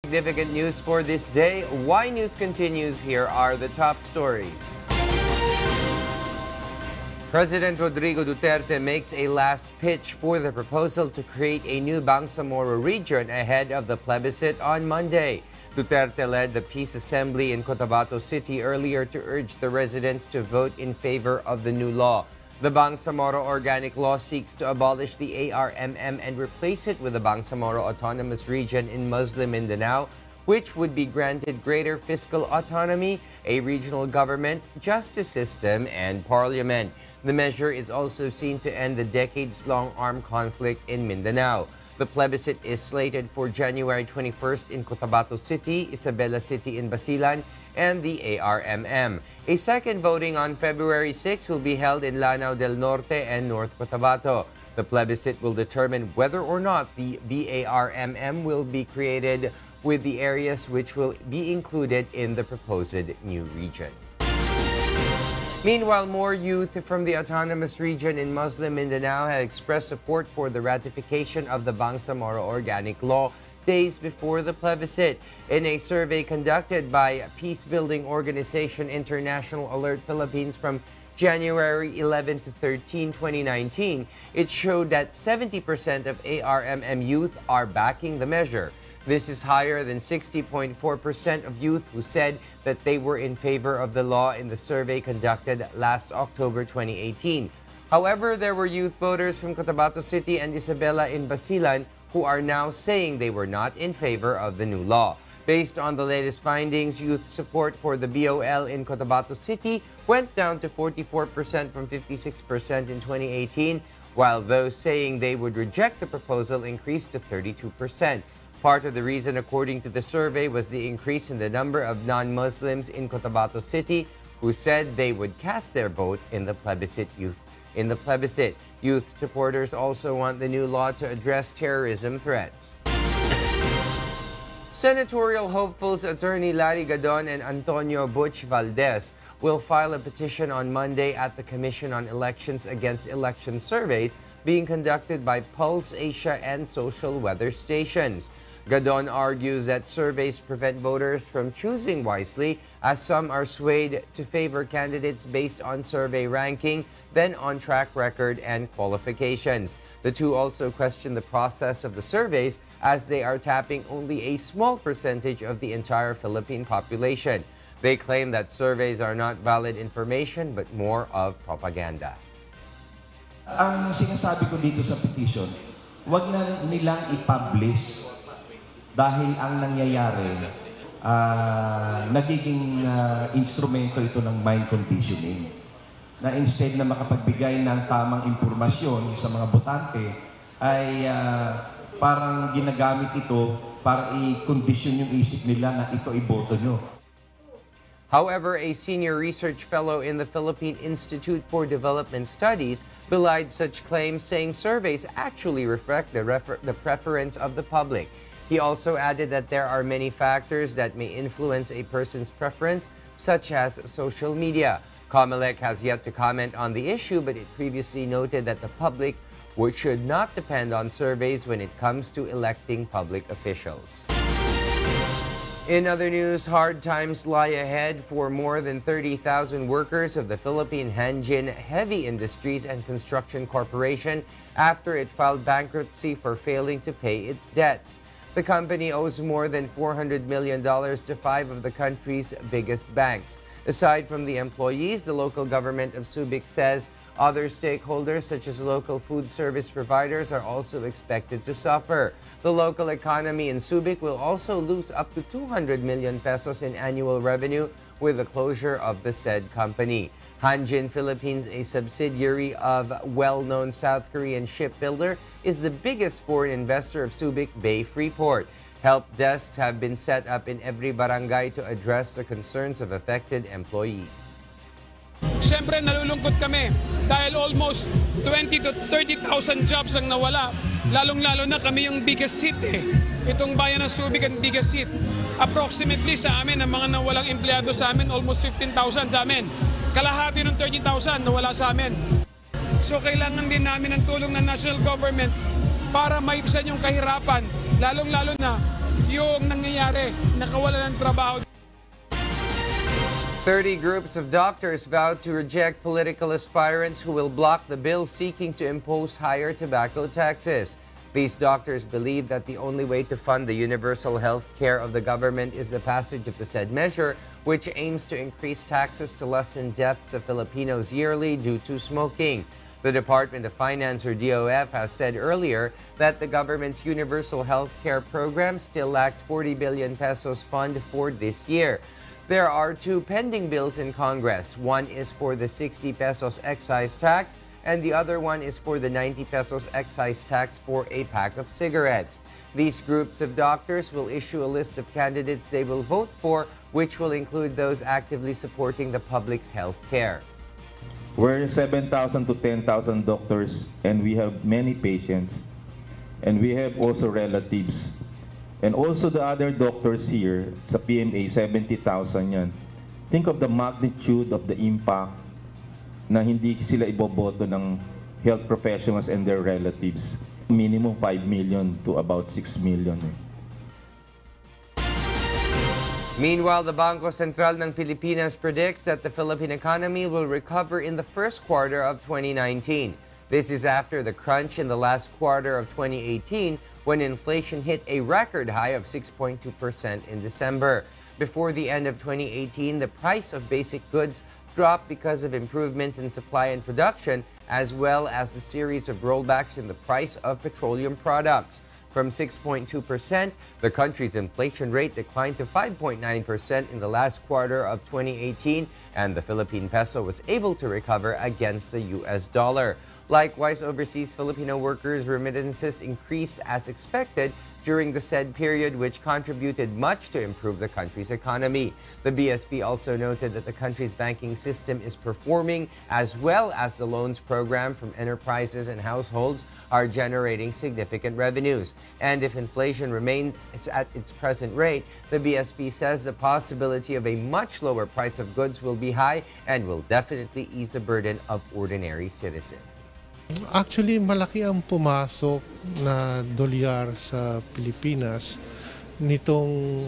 Significant news for this day. Why News continues. Here are the top stories. President Rodrigo Duterte makes a last pitch for the proposal to create a new Bangsamoro region ahead of the plebiscite on Monday. Duterte led the Peace Assembly in Cotabato City earlier to urge the residents to vote in favor of the new law. The Bangsamoro Organic Law seeks to abolish the ARMM and replace it with the Bangsamoro Autonomous Region in Muslim Mindanao, which would be granted greater fiscal autonomy, a regional government, justice system, and parliament. The measure is also seen to end the decades-long armed conflict in Mindanao. The plebiscite is slated for January 21st in Cotabato City, Isabela City in Basilan, and the ARMM. A second voting on February 6 will be held in Lanao del Norte and North Cotabato. The plebiscite will determine whether or not the BARMM will be created, with the areas which will be included in the proposed new region. Meanwhile, more youth from the autonomous region in Muslim Mindanao have expressed support for the ratification of the Bangsamoro Organic Law days before the plebiscite. In a survey conducted by peace-building organization International Alert Philippines from January 11 to 13, 2019, it showed that 70% of ARMM youth are backing the measure. This is higher than 60.4% of youth who said that they were in favor of the law in the survey conducted last October 2018. However, there were youth voters from Cotabato City and Isabela in Basilan who are now saying they were not in favor of the new law. Based on the latest findings, youth support for the BOL in Cotabato City went down to 44% from 56% in 2018, while those saying they would reject the proposal increased to 32%. Part of the reason, according to the survey, was the increase in the number of non-Muslims in Cotabato City who said they would cast their vote in the plebiscite. Youth supporters also want the new law to address terrorism threats. Senatorial hopefuls Attorney Larry Gadon and Antonio Butch Valdez will file a petition on Monday at the Commission on Elections against election surveys being conducted by Pulse Asia and Social Weather stations. Gadon argues that surveys prevent voters from choosing wisely, as some are swayed to favor candidates based on survey ranking than on track record and qualifications. The two also question the process of the surveys, as they are tapping only a small percentage of the entire Philippine population. They claim that surveys are not valid information but more of propaganda. Ang sinasabi ko dito sa petition, wag na nilang i-publish dahil ang nangyayari, nagiging instrumento ito ng mind conditioning. Na instead na makapagbigay ng tamang impormasyon sa mga botante, ay parang ginagamit ito para i-condition yung isip nila na ito iboto nyo. However, a senior research fellow in the Philippine Institute for Development Studies belied such claims, saying surveys actually reflect the preference of the public. He also added that there are many factors that may influence a person's preference, such as social media. COMELEC has yet to comment on the issue, but it previously noted that the public should not depend on surveys when it comes to electing public officials. In other news, hard times lie ahead for more than 30,000 workers of the Philippine Hanjin Heavy Industries and Construction Corporation after it filed bankruptcy for failing to pay its debts. The company owes more than $400 million to 5 of the country's biggest banks. Aside from the employees, the local government of Subic says other stakeholders, such as local food service providers, are also expected to suffer. The local economy in Subic will also lose up to 200 million pesos in annual revenue with the closure of the said company. Hanjin Philippines, a subsidiary of well-known South Korean shipbuilder, is the biggest foreign investor of Subic Bay Freeport. Help desks have been set up in every barangay to address the concerns of affected employees. Siyempre nalulungkot kami dahil almost 20 to 30,000 jobs ang nawala. Lalong-lalo na kami yung biggest hit Itong bayan ng Subic ang biggest hit. Approximately sa amin, ang mga nawalang empleyado sa amin, almost 15,000 sa amin. Kalahati ng 30,000 nawala sa amin. So kailangan din namin ng tulong ng national government para maibsan yung kahirapan. Lalong-lalo na yung nangyayari, nakawala ng trabaho. 30 groups of doctors vowed to reject political aspirants who will block the bill seeking to impose higher tobacco taxes. These doctors believe that the only way to fund the universal health care of the government is the passage of the said measure, which aims to increase taxes to lessen deaths of Filipinos yearly due to smoking. The Department of Finance, or DOF, has said earlier that the government's universal health care program still lacks 40 billion pesos fund for this year. There are two pending bills in Congress. One is for the 60 pesos excise tax, and the other one is for the 90 pesos excise tax for a pack of cigarettes. These groups of doctors will issue a list of candidates they will vote for, which will include those actively supporting the public's health care. We're 7,000 to 10,000 doctors, and we have many patients, and we have also relatives. And also the other doctors here sa PMA, 70,000 yan. Think of the magnitude of the impact na hindi sila iboboto ng health professionals and their relatives. Minimum 5 million to about 6 million. Meanwhile, the Bangko Sentral ng Pilipinas predicts that the Philippine economy will recover in the first quarter of 2019. This is after the crunch in the last quarter of 2018 when inflation hit a record high of 6.2% in December. Before the end of 2018, the price of basic goods dropped because of improvements in supply and production, as well as the series of rollbacks in the price of petroleum products. From 6.2%, the country's inflation rate declined to 5.9% in the last quarter of 2018, and the Philippine peso was able to recover against the US dollar. Likewise, overseas Filipino workers' remittances increased as expected during the said period, which contributed much to improve the country's economy. The BSP also noted that the country's banking system is performing, as well as the loans program from enterprises and households are generating significant revenues. And if inflation remains at its present rate, the BSP says the possibility of a much lower price of goods will be high and will definitely ease the burden of ordinary citizens. Actually, malaki ang pumasok na dolyar sa Pilipinas nitong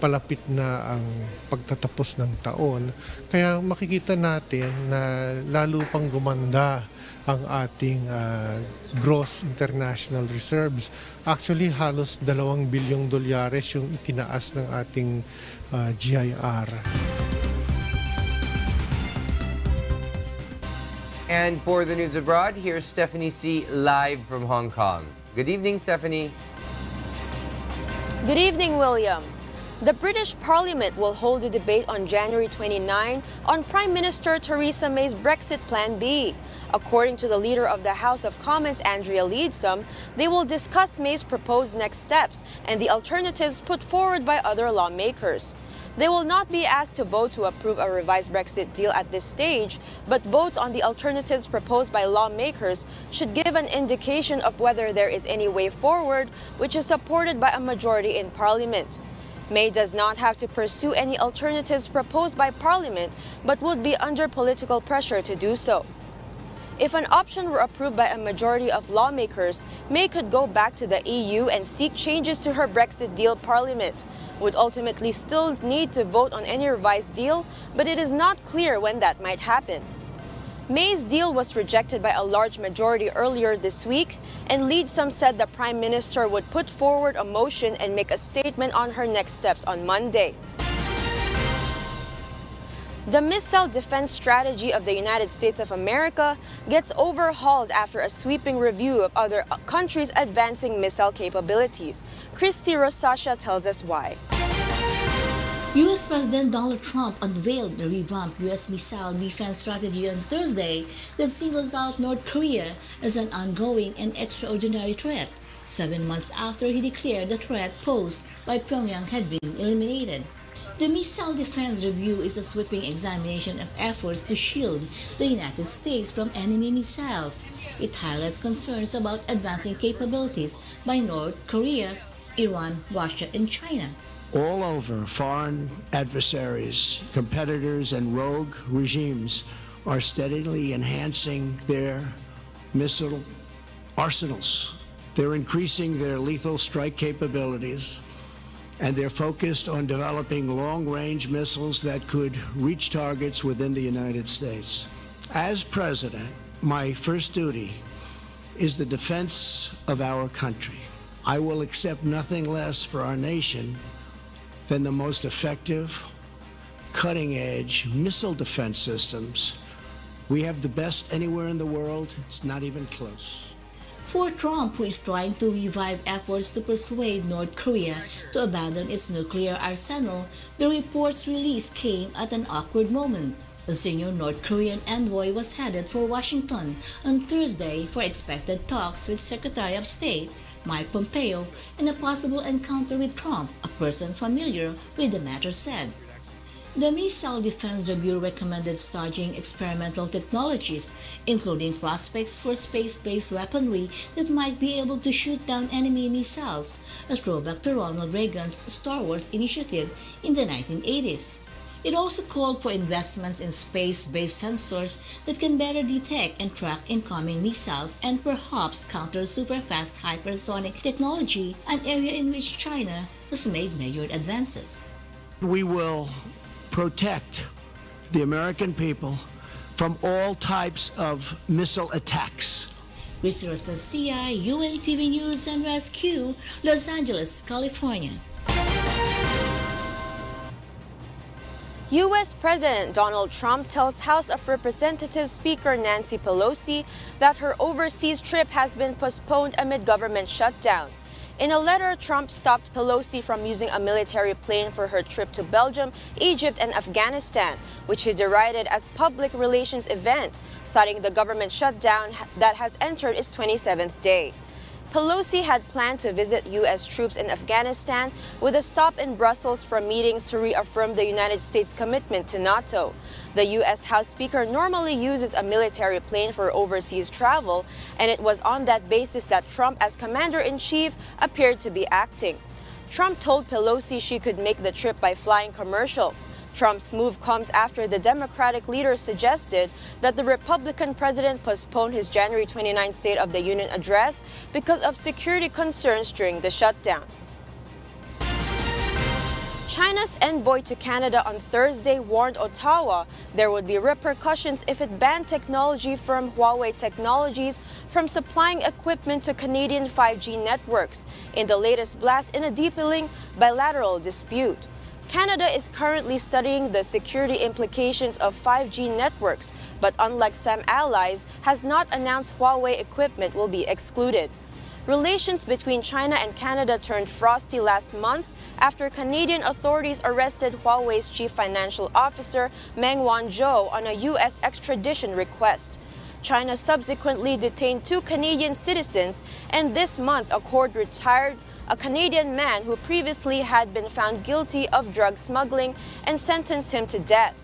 palapit na ang pagtatapos ng taon. Kaya makikita natin na lalo pang gumanda ang ating gross international reserves. Actually, halos 2 bilyong dolyares yung itinaas ng ating GIR. And for the news abroad, here's Stephanie C. live from Hong Kong. Good evening, Stephanie. Good evening, William. The British Parliament will hold a debate on January 29 on Prime Minister Theresa May's Brexit Plan B. According to the leader of the House of Commons, Andrea Leadsom, they will discuss May's proposed next steps and the alternatives put forward by other lawmakers. They will not be asked to vote to approve a revised Brexit deal at this stage, but votes on the alternatives proposed by lawmakers should give an indication of whether there is any way forward, which is supported by a majority in Parliament. May does not have to pursue any alternatives proposed by Parliament, but would be under political pressure to do so. If an option were approved by a majority of lawmakers, May could go back to the EU and seek changes to her Brexit deal. Parliament would ultimately still need to vote on any revised deal, but it is not clear when that might happen. May's deal was rejected by a large majority earlier this week, and Leadsom said the Prime Minister would put forward a motion and make a statement on her next steps on Monday. The missile defense strategy of the United States of America gets overhauled after a sweeping review of other countries' advancing missile capabilities. Christy Rosasha tells us why. U.S. President Donald Trump unveiled the revamped U.S. missile defense strategy on Thursday that singles out North Korea as an ongoing and extraordinary threat, 7 months after he declared the threat posed by Pyongyang had been eliminated. The Missile Defense Review is a sweeping examination of efforts to shield the United States from enemy missiles. It highlights concerns about advancing capabilities by North Korea, Iran, Russia, and China. All over, foreign adversaries, competitors, and rogue regimes are steadily enhancing their missile arsenals They're increasing their lethal strike capabilities, and they're focused on developing long-range missiles that could reach targets within the United States. As president, my first duty is the defense of our country. I will accept nothing less for our nation than the most effective, cutting-edge missile defense systems. We have the best anywhere in the world. It's not even close. For Trump, who is trying to revive efforts to persuade North Korea to abandon its nuclear arsenal, the report's release came at an awkward moment. A senior North Korean envoy was headed for Washington on Thursday for expected talks with Secretary of State Mike Pompeo and a possible encounter with Trump, a person familiar with the matter said. The Missile Defense Bureau recommended studying experimental technologies, including prospects for space-based weaponry that might be able to shoot down enemy missiles, a throwback to Ronald Reagan's Star Wars initiative in the 1980s. It also called for investments in space-based sensors that can better detect and track incoming missiles and perhaps counter super-fast hypersonic technology, an area in which China has made measured advances. We will protect the American people from all types of missile attacks. Rheena CI, UNTV News and Rescue, Los Angeles, California. U.S. President Donald Trump tells House of Representatives Speaker Nancy Pelosi that her overseas trip has been postponed amid government shutdown. In a letter, Trump stopped Pelosi from using a military plane for her trip to Belgium, Egypt, and Afghanistan, which he derided as public relations event, citing the government shutdown that has entered its 27th day. Pelosi had planned to visit U.S. troops in Afghanistan with a stop in Brussels for meetings to reaffirm the United States' commitment to NATO. The U.S. House Speaker normally uses a military plane for overseas travel, and it was on that basis that Trump, as Commander-in-Chief, appeared to be acting. Trump told Pelosi she could make the trip by flying commercial. Trump's move comes after the Democratic leader suggested that the Republican president postpone his January 29 State of the Union address because of security concerns during the shutdown. China's envoy to Canada on Thursday warned Ottawa there would be repercussions if it banned technology firm Huawei Technologies from supplying equipment to Canadian 5G networks in the latest blast in a deepening bilateral dispute. Canada is currently studying the security implications of 5G networks, but unlike some allies, has not announced Huawei equipment will be excluded. Relations between China and Canada turned frosty last month after Canadian authorities arrested Huawei's chief financial officer, Meng Wanzhou, on a U.S. extradition request. China subsequently detained 2 Canadian citizens, and this month a court retired a Canadian man who previously had been found guilty of drug smuggling and sentenced him to death.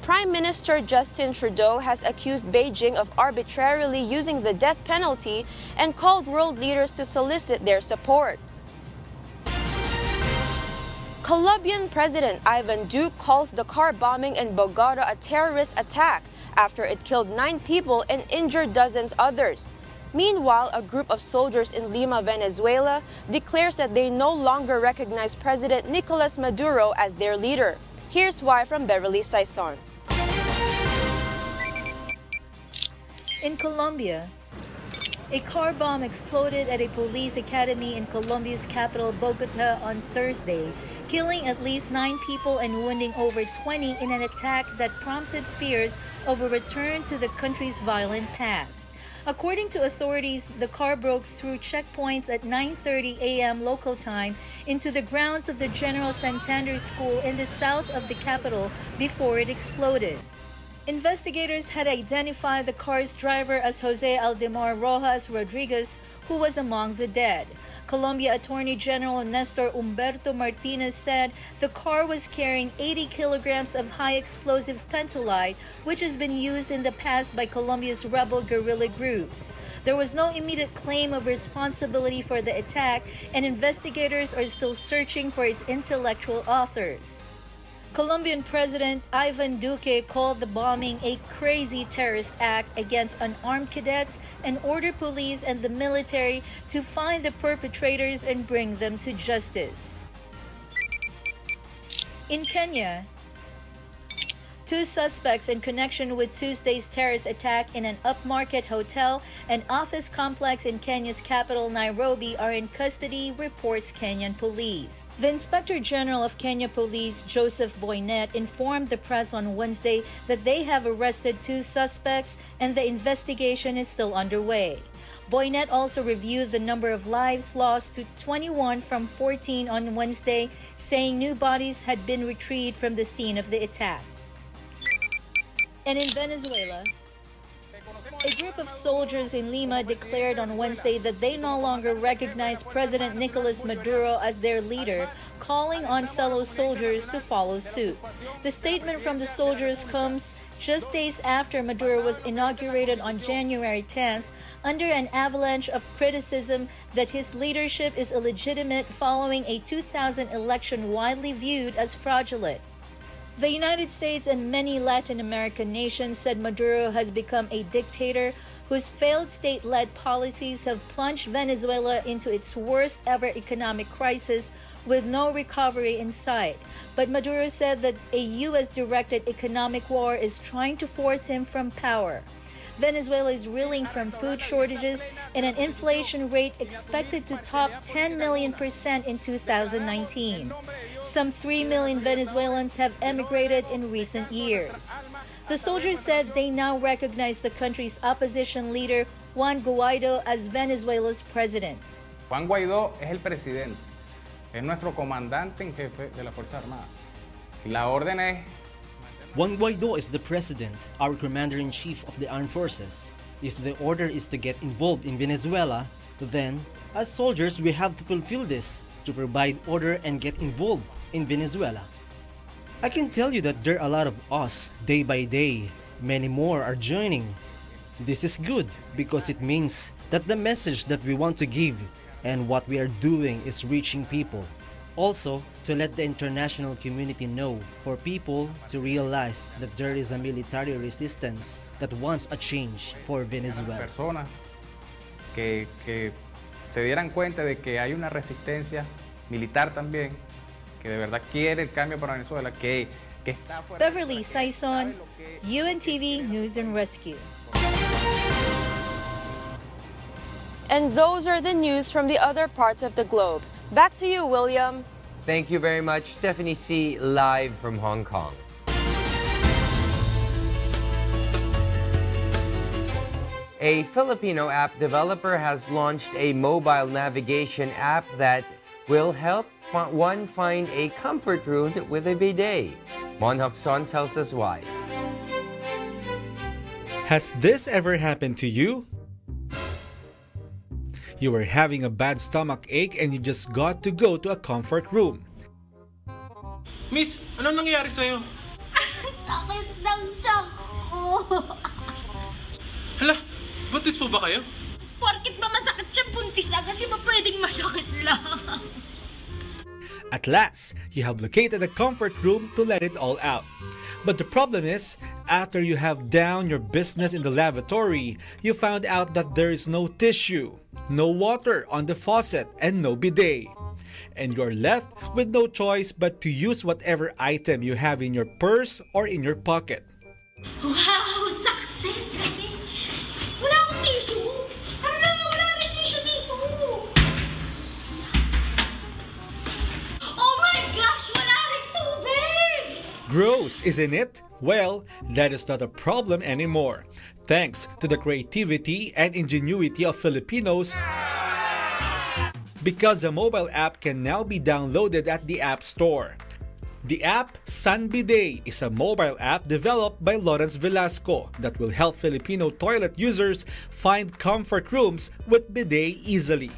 Prime Minister Justin Trudeau has accused Beijing of arbitrarily using the death penalty and called world leaders to solicit their support. Colombian President Ivan Duque calls the car bombing in Bogota a terrorist attack after it killed 9 people and injured dozens others. Meanwhile, a group of soldiers in Lima, Venezuela, declares that they no longer recognize President Nicolas Maduro as their leader. Here's why from Beverly Saison. In Colombia, a car bomb exploded at a police academy in Colombia's capital, Bogota, on Thursday, killing at least 9 people and wounding over 20 in an attack that prompted fears of a return to the country's violent past. According to authorities, the car broke through checkpoints at 9:30 a.m. local time into the grounds of the General Santander School in the south of the capital before it exploded. Investigators had identified the car's driver as Jose Aldemar Rojas Rodriguez, who was among the dead. Colombia Attorney General Nestor Humberto Martinez said the car was carrying 80 kilograms of high-explosive pentolite, which has been used in the past by Colombia's rebel guerrilla groups. There was no immediate claim of responsibility for the attack, and investigators are still searching for its intellectual authors. Colombian President Ivan Duque called the bombing a crazy terrorist act against unarmed cadets and ordered police and the military to find the perpetrators and bring them to justice. In Kenya, 2 suspects in connection with Tuesday's terrorist attack in an upmarket hotel and office complex in Kenya's capital, Nairobi, are in custody, reports Kenyan police. The Inspector General of Kenya Police, Joseph Boynet, informed the press on Wednesday that they have arrested 2 suspects and the investigation is still underway. Boynet also reviewed the number of lives lost to 21 from 14 on Wednesday, saying new bodies had been retrieved from the scene of the attack. And in Venezuela, a group of soldiers in Lima declared on Wednesday that they no longer recognize President Nicolas Maduro as their leader, calling on fellow soldiers to follow suit. The statement from the soldiers comes just days after Maduro was inaugurated on January 10th, under an avalanche of criticism that his leadership is illegitimate following a 2000 election widely viewed as fraudulent. The United States and many Latin American nations said Maduro has become a dictator whose failed state-led policies have plunged Venezuela into its worst ever economic crisis with no recovery in sight. But Maduro said that a U.S.-directed economic war is trying to force him from power. Venezuela is reeling from food shortages and an inflation rate expected to top 10 million% in 2019. Some 3 million Venezuelans have emigrated in recent years. The soldiers said they now recognize the country's opposition leader, Juan Guaido, as Venezuela's president. Juan Guaidó es el presidente, es nuestro comandante en jefe de la Fuerza Armada. Si la orden es Juan Guaido is the president, our commander-in-chief of the armed forces. If the order is to get involved in Venezuela, then, as soldiers, we have to fulfill this, to provide order and get involved in Venezuela. I can tell you that there are a lot of us, day by day. Many more are joining. This is good because it means that the message that we want to give and what we are doing is reaching people. Also, to let the international community know, for people to realize that there is a military resistance that wants a change for Venezuela. Personas que se dieran cuenta de que hay una resistencia militar también, que de verdad quiere el cambio para Venezuela, que está fuera. Beverly Saison, UNTV News and Rescue. And those are the news from the other parts of the globe. Back to you, William. Thank you very much, Stephanie C., live from Hong Kong. A Filipino app developer has launched a mobile navigation app that will help one find a comfort room with a bidet. Mon Hokson tells us why. Has this ever happened to you? You were having a bad stomach ache and you just got to go to a comfort room. Miss, anong nangyari sa'yo? Sakit ng tiyak ko. Hala, buntis po ba kayo? Porkit ba masakit siya buntis agad, di ba pwedeng masakit lang? At last, you have located a comfort room to let it all out. But the problem is, after you have done your business in the lavatory, you found out that there is no tissue, no water on the faucet, and no bidet. And you're left with no choice but to use whatever item you have in your purse or in your pocket. Wow! Success! Wala akong tissue! Wala rin tissue dito! Oh my gosh! Wala rin tubig! Gross, isn't it? Well, that is not a problem anymore. Thanks to the creativity and ingenuity of Filipinos, because the mobile app can now be downloaded at the App Store. The app Sun Bidet is a mobile app developed by Lawrence Velasco that will help Filipino toilet users find comfort rooms with bidet easily.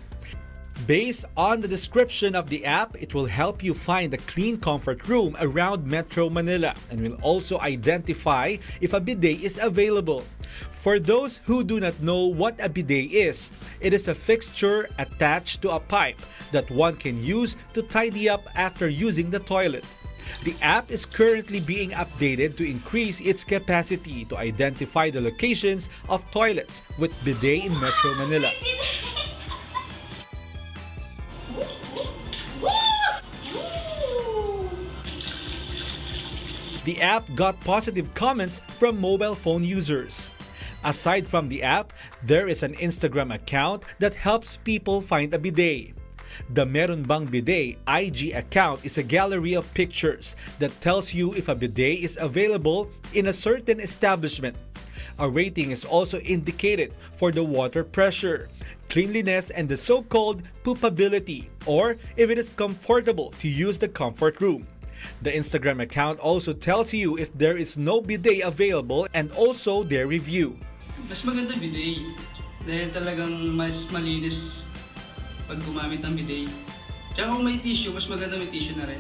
Based on the description of the app, it will help you find a clean comfort room around Metro Manila and will also identify if a bidet is available. For those who do not know what a bidet is, it is a fixture attached to a pipe that one can use to tidy up after using the toilet. The app is currently being updated to increase its capacity to identify the locations of toilets with bidet in Metro Manila. The app got positive comments from mobile phone users. Aside from the app, there is an Instagram account that helps people find a bidet. The Meron Bang Bidet IG account is a gallery of pictures that tells you if a bidet is available in a certain establishment. A rating is also indicated for the water pressure, cleanliness, and the so-called poopability, or if it is comfortable to use the comfort room. The Instagram account also tells you if there is no bidet available and also their review. Mas maganda bidet dahil talagang mas malinis pag gumamit ng bidet. Kaya kung may tissue, mas maganda may tissue na rin.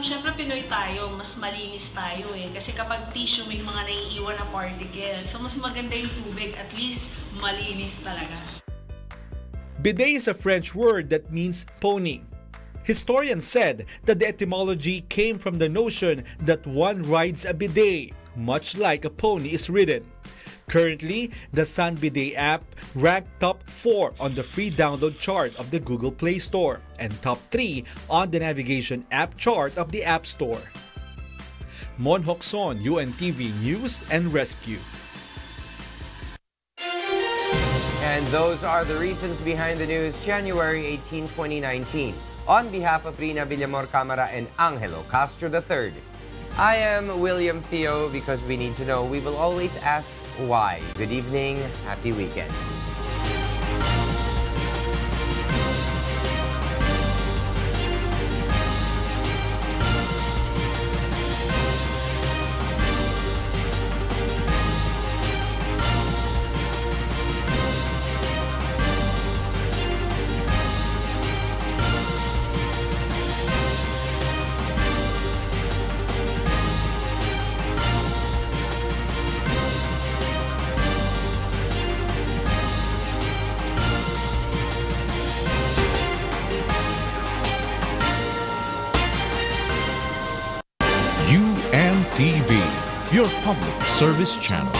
Syempre Pinoy tayo, mas malinis tayo eh. Kasi kapag tissue may mga naiiwan na particles. So mas maganda yung tubig, at least malinis talaga. Bidet is a French word that means pony. Historians said that the etymology came from the notion that one rides a bidet, much like a pony is ridden. Currently, the Sun Bidet app ranked top 4 on the free download chart of the Google Play Store and top 3 on the navigation app chart of the App Store. Mon Hokson, UNTV News and Rescue. And those are the reasons behind the news, January 18, 2019. On behalf of Rheena, Villamor-Camara, and Angelo, Castro III, I am William Thio. Because we need to know, we will always ask why. Good evening, happy weekend. UNTV, your public service channel.